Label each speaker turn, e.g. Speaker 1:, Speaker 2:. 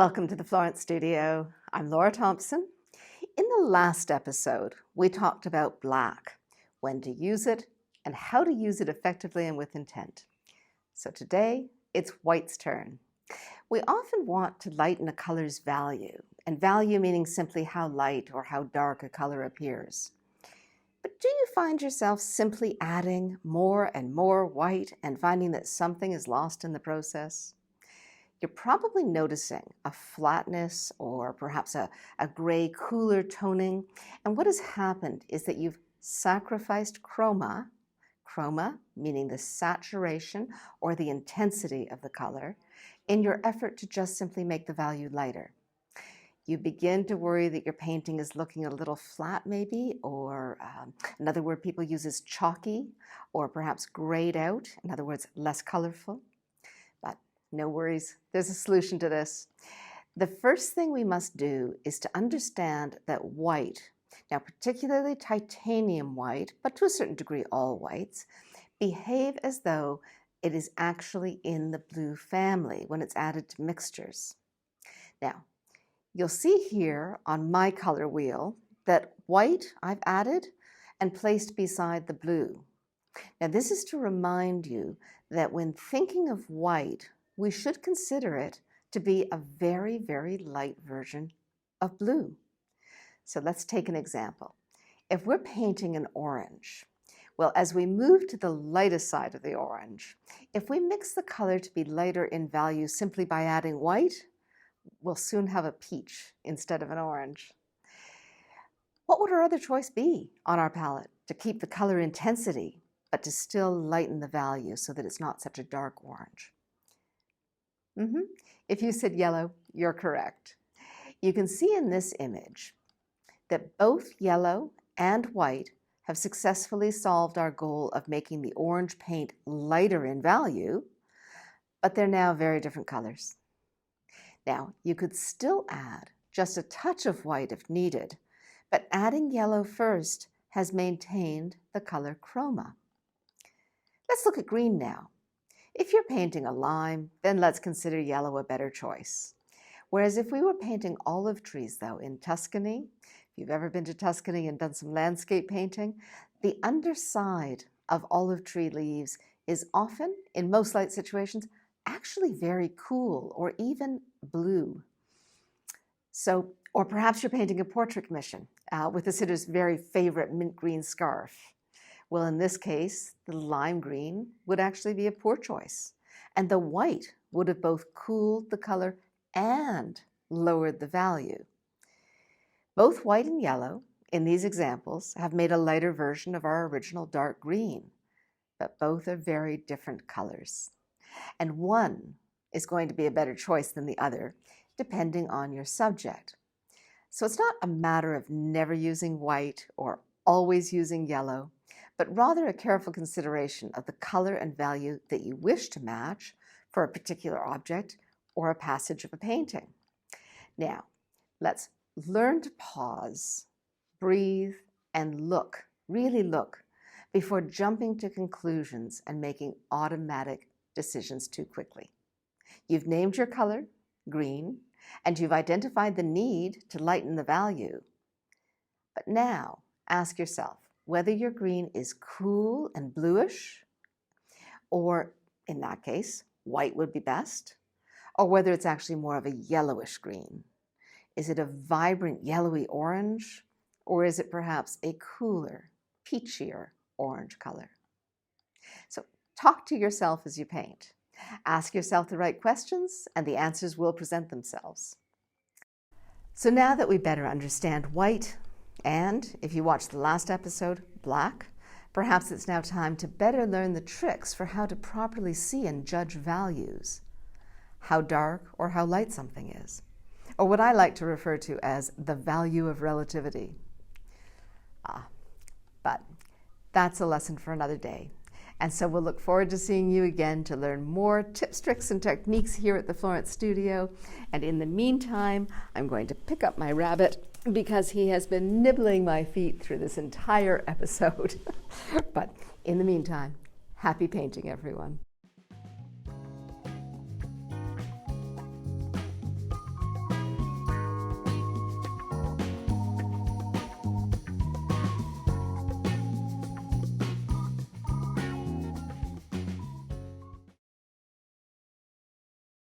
Speaker 1: Welcome to the Florence Studio. I'm Laura Thompson. In the last episode, we talked about black, when to use it, and how to use it effectively and with intent. So today, it's white's turn. We often want to lighten a color's value, and value meaning simply how light or how dark a color appears. But do you find yourself simply adding more and more white and finding that something is lost in the process? You're probably noticing a flatness or perhaps a gray, cooler toning. And what has happened is that you've sacrificed chroma meaning the saturation or the intensity of the color, in your effort to just simply make the value lighter. You begin to worry that your painting is looking a little flat maybe, or another word people use is chalky, or perhaps grayed out, in other words, less colorful. But no worries, there's a solution to this. The first thing we must do is to understand that white, now particularly titanium white, but to a certain degree all whites, behave as though it is actually in the blue family when it's added to mixtures. Now, you'll see here on my color wheel that white I've added and placed beside the blue. Now this is to remind you that when thinking of white, we should consider it to be a very, very light version of blue. So let's take an example. If we're painting an orange, well, as we move to the lightest side of the orange, if we mix the color to be lighter in value simply by adding white, we'll soon have a peach instead of an orange. What would our other choice be on our palette to keep the color intensity, but to still lighten the value so that it's not such a dark orange? If you said yellow, you're correct. You can see in this image that both yellow and white have successfully solved our goal of making the orange paint lighter in value, but they're now very different colors. Now, you could still add just a touch of white if needed, but adding yellow first has maintained the color chroma. Let's look at green now. If you're painting a lime, then let's consider yellow a better choice. Whereas if we were painting olive trees, though, in Tuscany, if you've ever been to Tuscany and done some landscape painting, the underside of olive tree leaves is often, in most light situations, actually very cool or even blue. So, or perhaps you're painting a portrait commission with the sitter's very favorite mint green scarf. Well, in this case, the lime green would actually be a poor choice, and the white would have both cooled the color and lowered the value. Both white and yellow in these examples have made a lighter version of our original dark green, but both are very different colors. And one is going to be a better choice than the other, depending on your subject. So it's not a matter of never using white or always using yellow, but rather a careful consideration of the color and value that you wish to match for a particular object or a passage of a painting. Now, let's learn to pause, breathe, and look, really look, before jumping to conclusions and making automatic decisions too quickly. You've named your color, green, and you've identified the need to lighten the value. But now, ask yourself whether your green is cool and bluish, or in that case, white would be best, or whether it's actually more of a yellowish green. Is it a vibrant yellowy orange, or is it perhaps a cooler, peachier orange color? So talk to yourself as you paint. Ask yourself the right questions, and the answers will present themselves. So now that we better understand white, and if you watched the last episode, black, perhaps it's now time to better learn the tricks for how to properly see and judge values, how dark or how light something is, or what I like to refer to as the value of relativity. But that's a lesson for another day. And so we'll look forward to seeing you again to learn more tips, tricks, and techniques here at the Florence Studio. And in the meantime, I'm going to pick up my rabbit because he has been nibbling my feet through this entire episode. But in the meantime, happy painting, everyone.